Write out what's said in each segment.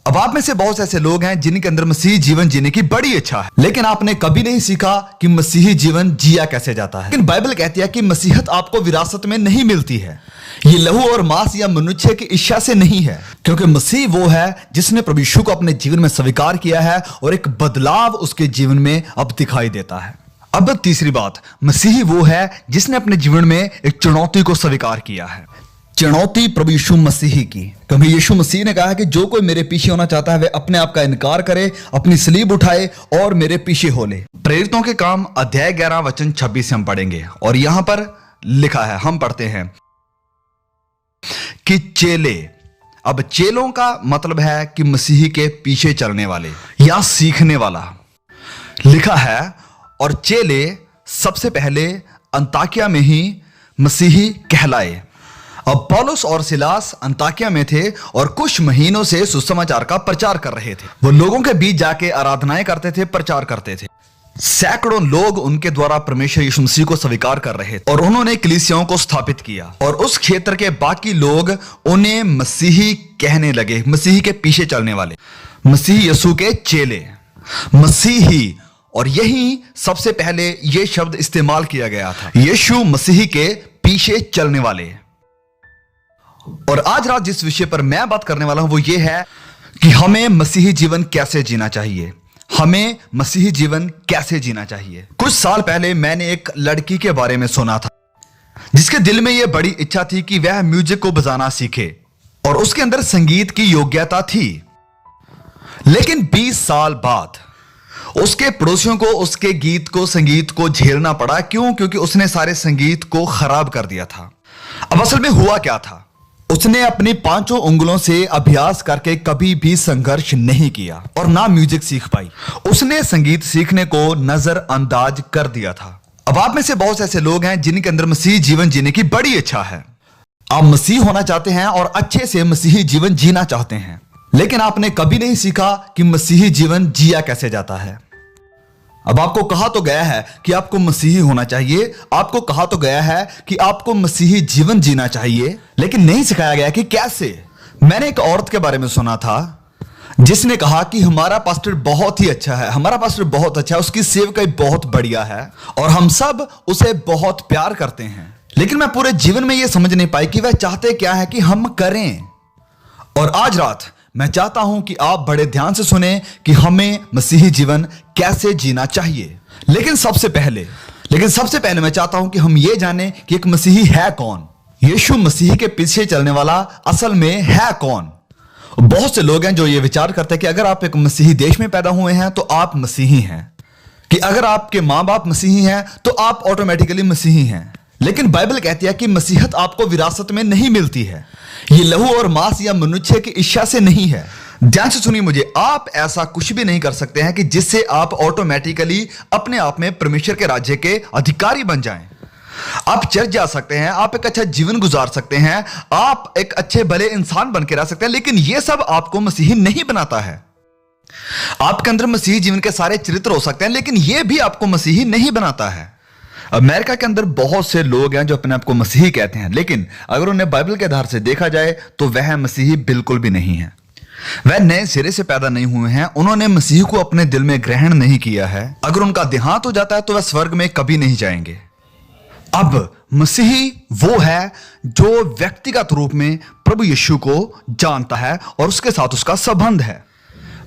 अब आप में से बहुत से ऐसे लोग हैं जिनके अंदर मसीही जीवन जीने की बड़ी इच्छा है, लेकिन आपने कभी नहीं सीखा कि मसीही जीवन जिया कैसे जाता है। लेकिन बाइबल कहती है कि मसीहत आपको विरासत में नहीं मिलती है। ये लहू और मांस या मनुष्य की इच्छा से नहीं है, क्योंकि मसीह वो है जिसने प्रभु यीशु को अपने जीवन में स्वीकार किया है और एक बदलाव उसके जीवन में अब दिखाई देता है। अब तीसरी बात, मसीही वो है जिसने अपने जीवन में एक चुनौती को स्वीकार किया है। चुनौती प्रभु यीशु मसीह की, क्योंकि यीशु मसीह ने कहा है कि जो कोई मेरे पीछे होना चाहता है वह अपने आप का इनकार करे, अपनी सलीब उठाए और मेरे पीछे हो ले। प्रेरितों के काम अध्याय 11 वचन 26 से हम पढ़ेंगे और यहां पर लिखा है, हम पढ़ते हैं कि चेले, अब चेलों का मतलब है कि मसीह के पीछे चलने वाले या सीखने वाला लिखा है। और चेले सबसे पहले अंताकिया में ही मसीही कहलाए। अब पौलुस और सिलास अंताकिया में थे और कुछ महीनों से सुसमाचार का प्रचार कर रहे थे। वो लोगों के बीच जाके आराधनाएं करते थे, प्रचार करते थे। सैकड़ों लोग उनके द्वारा परमेश्वर यीशु मसीह को स्वीकार कर रहे थे और उन्होंने कलीसियाओं को स्थापित किया और उस क्षेत्र के बाकी लोग उन्हें मसीही कहने लगे, मसीही के पीछे चलने वाले, मसीह यीशु के चेले, मसीही। और यही सबसे पहले यह शब्द इस्तेमाल किया गया था, यीशु मसीह के पीछे चलने वाले। और आज रात जिस विषय पर मैं बात करने वाला हूं वो ये है कि हमें मसीही जीवन कैसे जीना चाहिए। हमें मसीही जीवन कैसे जीना चाहिए। कुछ साल पहले मैंने एक लड़की के बारे में सुना था जिसके दिल में यह बड़ी इच्छा थी कि वह म्यूजिक को बजाना सीखे और उसके अंदर संगीत की योग्यता थी। लेकिन 20 साल बाद उसके पड़ोसियों को उसके गीत को, संगीत को झेलना पड़ा। क्यों? क्योंकि उसने सारे संगीत को खराब कर दिया था। अब असल में हुआ क्या था, उसने अपनी 5 उंगलों से अभ्यास करके कभी भी संघर्ष नहीं किया और ना म्यूजिक सीख पाई। उसने संगीत सीखने को नजरअंदाज कर दिया था। अब आप में से बहुत से ऐसे लोग हैं जिनके अंदर मसीही जीवन जीने की बड़ी इच्छा है। आप मसीह होना चाहते हैं और अच्छे से मसीही जीवन जीना चाहते हैं, लेकिन आपने कभी नहीं सीखा कि मसीही जीवन जिया कैसे जाता है। अब आपको कहा तो गया है कि आपको मसीही होना चाहिए, आपको कहा तो गया है कि आपको मसीही जीवन जीना चाहिए, लेकिन नहीं सिखाया गया कि कैसे। मैंने एक औरत के बारे में सुना था जिसने कहा कि हमारा पास्टर बहुत ही अच्छा है, हमारा पास्टर बहुत अच्छा है, उसकी सेवकाई बहुत बढ़िया है और हम सब उसे बहुत प्यार करते हैं। लेकिन मैं पूरे जीवन में यह समझ नहीं पाई कि वह चाहते क्या है कि हम करें। और आज रात मैं चाहता हूं कि आप बड़े ध्यान से सुने कि हमें मसीही जीवन कैसे जीना चाहिए। लेकिन सबसे पहले मैं चाहता हूं कि हम ये जानें कि एक मसीही है कौन। यीशु मसीह के पीछे चलने वाला असल में है कौन। बहुत से लोग हैं जो ये विचार करते हैं कि अगर आप एक मसीही देश में पैदा हुए हैं तो आप मसीही हैं, कि अगर आपके मां बाप मसीही हैं तो आप ऑटोमेटिकली मसीही हैं। लेकिन बाइबल कहती है कि मसीहत आपको विरासत में नहीं मिलती है। ये लहू और मांस या मनुष्य की इच्छा से नहीं है। ध्यान से सुनिए मुझे, आप ऐसा कुछ भी नहीं कर सकते हैं कि जिससे आप ऑटोमेटिकली अपने आप में परमेश्वर के राज्य के अधिकारी बन जाएं। आप चर्च जा सकते हैं, आप एक अच्छा जीवन गुजार सकते हैं, आप एक अच्छे भले इंसान बन के रह सकते हैं, लेकिन यह सब आपको मसीही नहीं बनाता है। आपके अंदर मसीही जीवन के सारे चरित्र हो सकते हैं, लेकिन यह भी आपको मसीही नहीं बनाता है। अमेरिका के अंदर बहुत से लोग हैं जो अपने आप को मसीही कहते हैं, लेकिन अगर उन्हें बाइबल के आधार से देखा जाए तो वह मसीही बिल्कुल भी नहीं है। वह नए सिरे से पैदा नहीं हुए हैं, उन्होंने मसीह को अपने दिल में ग्रहण नहीं किया है। अगर उनका देहांत हो जाता है तो वह स्वर्ग में कभी नहीं जाएंगे। अब मसीही वो है जो व्यक्तिगत रूप में प्रभु यीशु को जानता है और उसके साथ उसका संबंध है।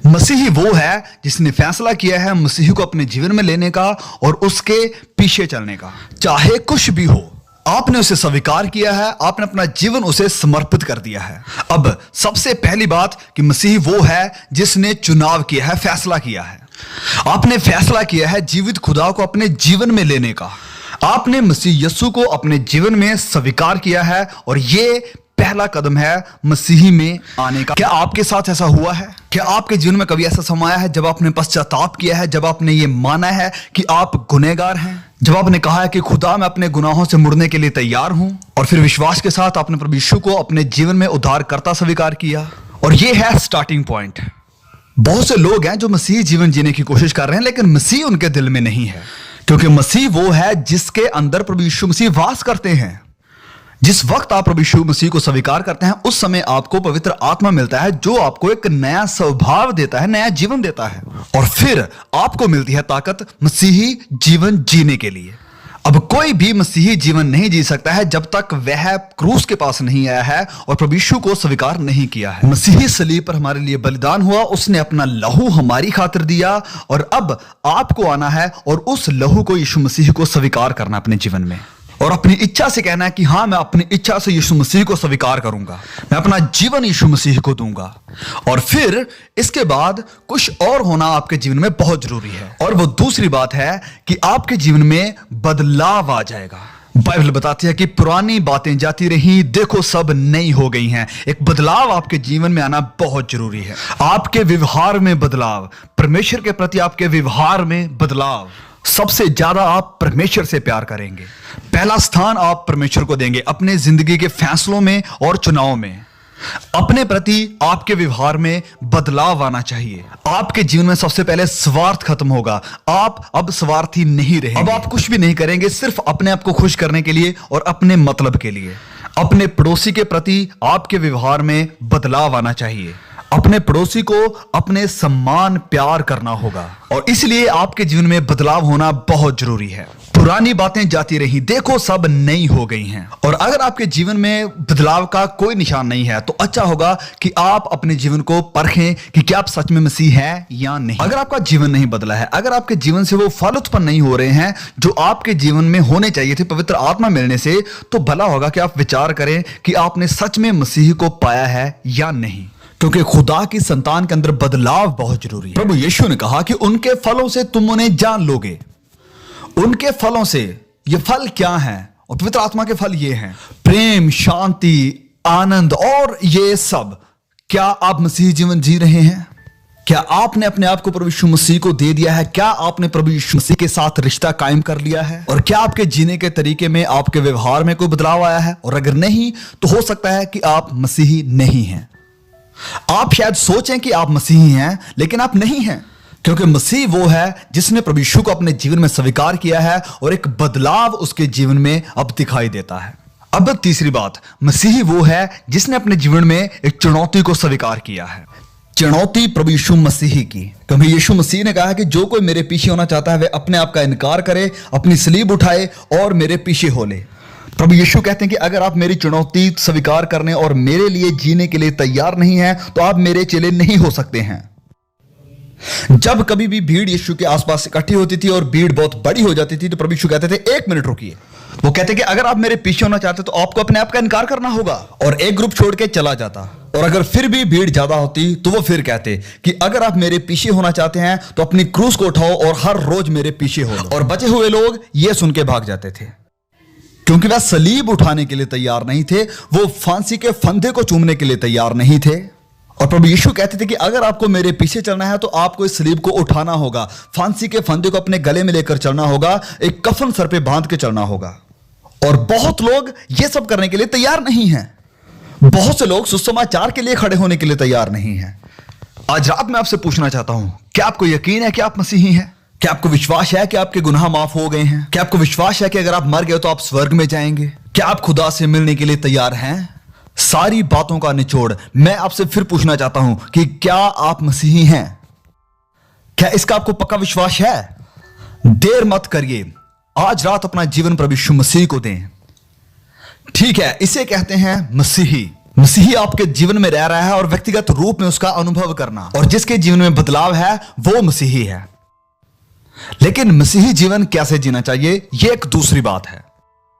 मसीही वो है जिसने फैसला किया है मसीह को अपने जीवन में लेने का और उसके पीछे चलने का, चाहे कुछ भी हो। आपने उसे स्वीकार किया है, आपने अपना जीवन उसे समर्पित कर दिया है। अब सबसे पहली बात कि मसीह वो है जिसने चुनाव किया है, फैसला किया है। आपने फैसला किया है जीवित खुदा को अपने जीवन में लेने का। आपने मसीह यीशु को अपने जीवन में स्वीकार किया है और ये पहला कदम है मसीही में आने का। क्या आपके साथ ऐसा हुआ है? क्या आपके जीवन में कभी ऐसा समय आया है जब आपने पश्चाताप किया है, जब आपने ये माना है कि आप गुनहगार हैं, जब आपने कहा है कि खुदा मैं अपने गुनाहों से मुड़ने के लिए तैयार हूं, और फिर विश्वास के साथ आपने प्रभु यीशु को अपने जीवन में उद्धारकर्ता स्वीकार किया? और ये है स्टार्टिंग पॉइंट। बहुत से लोग हैं जो मसीही जीवन जीने की कोशिश कर रहे हैं, लेकिन मसीह उनके दिल में नहीं है, क्योंकि मसीह वो है जिसके अंदर प्रभु यीशु मसीह वास करते हैं। जिस वक्त आप प्रभु यीशु मसीह को स्वीकार करते हैं उस समय आपको पवित्र आत्मा मिलता है जो आपको एक नया स्वभाव देता है, नया जीवन देता है, और फिर आपको मिलती है ताकत मसीही जीवन जीने के लिए। अब कोई भी मसीही जीवन नहीं जी सकता है जब तक वह क्रूस के पास नहीं आया है और प्रभु यीशु को स्वीकार नहीं किया है। मसीही सलीब पर हमारे लिए बलिदान हुआ, उसने अपना लहू हमारी खातिर दिया, और अब आपको आना है और उस लहू को यीशु मसीह को स्वीकार करना अपने जीवन में, और अपनी इच्छा से कहना है कि हाँ, मैं अपनी इच्छा से यीशु मसीह को स्वीकार करूंगा, मैं अपना जीवन यीशु मसीह को दूंगा। और फिर इसके बाद कुछ और होना आपके जीवन में बहुत जरूरी है, और वो दूसरी बात है कि आपके जीवन में बदलाव आ जाएगा। बाइबल बताती है कि पुरानी बातें जाती रही, देखो सब नई हो गई हैं। एक बदलाव आपके जीवन में आना बहुत जरूरी है। आपके व्यवहार में बदलाव, परमेश्वर के प्रति आपके व्यवहार में बदलाव। सबसे ज्यादा आप परमेश्वर से प्यार करेंगे, पहला स्थान आप परमेश्वर को देंगे अपने जिंदगी के फैसलों में और चुनाव में। अपने प्रति आपके व्यवहार में बदलाव आना चाहिए। आपके जीवन में सबसे पहले स्वार्थ खत्म होगा, आप अब स्वार्थी नहीं रहेंगे। अब आप कुछ भी नहीं करेंगे सिर्फ अपने आप को खुश करने के लिए और अपने मतलब के लिए। अपने पड़ोसी के प्रति आपके व्यवहार में बदलाव आना चाहिए। अपने पड़ोसी को अपने सम्मान प्यार करना होगा, और इसलिए आपके जीवन में बदलाव होना बहुत जरूरी है। पुरानी बातें जाती रही, देखो सब नई हो गई हैं। और अगर आपके जीवन में बदलाव का कोई निशान नहीं है तो अच्छा होगा कि आप अपने जीवन को परखें कि क्या आप सच में मसीह है या नहीं। अगर आपका जीवन नहीं बदला है, अगर आपके जीवन से वो फल उत्पन्न नहीं हो रहे हैं जो आपके जीवन में होने चाहिए थे पवित्र आत्मा मिलने से, तो भला होगा कि आप विचार करें कि आपने सच में मसीह को पाया है या नहीं, क्योंकि खुदा की संतान के अंदर बदलाव बहुत जरूरी है। प्रभु यीशु ने कहा कि उनके फलों से तुम उन्हें जान लोगे। उनके फलों से, ये फल क्या हैं? और पवित्र आत्मा के फल ये हैं: प्रेम, शांति, आनंद और ये सब। क्या आप मसीह जीवन जी रहे हैं? क्या आपने अपने आप को प्रभु यीशु मसीह को दे दिया है? क्या आपने प्रभु यीशु मसीह के साथ रिश्ता कायम कर लिया है? और क्या आपके जीने के तरीके में, आपके व्यवहार में कोई बदलाव आया है? और अगर नहीं तो हो सकता है कि आप मसीही नहीं हैं। आप शायद सोचें कि आप मसीही हैं, लेकिन आप नहीं हैं, क्योंकि मसीह वो है जिसने प्रभु यीशु को अपने जीवन में स्वीकार किया है और एक बदलाव उसके जीवन में अब दिखाई देता है। अब तीसरी बात, मसीही वो है जिसने अपने जीवन में एक चुनौती को स्वीकार किया है। चुनौती प्रभु यीशु मसीह की, क्योंकि यीशु मसीह ने कहा कि जो कोई मेरे पीछे होना चाहता है वह अपने आप का इनकार करे, अपनी सलीब उठाए और मेरे पीछे हो ले। प्रभु यीशु कहते हैं कि अगर आप मेरी चुनौती स्वीकार करने और मेरे लिए जीने के लिए तैयार नहीं हैं तो आप मेरे चेले नहीं हो सकते हैं। जब कभी भी भीड़ यीशु के आसपास इकट्ठी होती थी और भीड़ बहुत बड़ी हो जाती थी तो प्रभु यीशु कहते थे, एक मिनट रुकिए। वो कहते कि अगर आप मेरे पीछे होना चाहते तो आपको अपने आप का इनकार करना होगा, और एक ग्रुप छोड़ के चला जाता। और अगर फिर भी भीड़ ज्यादा होती तो वो फिर कहते कि अगर आप मेरे पीछे होना चाहते हैं तो अपनी क्रूस को उठाओ और हर रोज मेरे पीछे हो लो। और बचे हुए लोग ये सुन के भाग जाते थे, क्योंकि वह सलीब उठाने के लिए तैयार नहीं थे, वो फांसी के फंदे को चूमने के लिए तैयार नहीं थे। और प्रभु यीशु कहते थे कि अगर आपको मेरे पीछे चलना है तो आपको इस सलीब को उठाना होगा, फांसी के फंदे को अपने गले में लेकर चलना होगा, एक कफन सर पे बांध के चलना होगा। और बहुत लोग ये सब करने के लिए तैयार नहीं हैं। बहुत से लोग सुसमाचार के लिए खड़े होने के लिए तैयार नहीं हैं। आज रात मैं आपसे पूछना चाहता हूं, क्या आपको यकीन है कि आप मसीही हैं? क्या आपको विश्वास है कि आपके गुनाह माफ हो गए हैं? क्या आपको विश्वास है कि अगर आप मर गए तो आप स्वर्ग में जाएंगे? क्या आप खुदा से मिलने के लिए तैयार हैं? सारी बातों का निचोड़ मैं आपसे फिर पूछना चाहता हूं कि क्या आप मसीही हैं? क्या इसका आपको पक्का विश्वास है? देर मत करिए, आज रात अपना जीवन प्रभु यीशु मसीह को दें। ठीक है, इसे कहते हैं मसीही। मसीही आपके जीवन में रह रहा है और व्यक्तिगत रूप में उसका अनुभव करना, और जिसके जीवन में बदलाव है वो मसीही है। लेकिन मसीही जीवन कैसे जीना चाहिए, यह एक दूसरी बात है।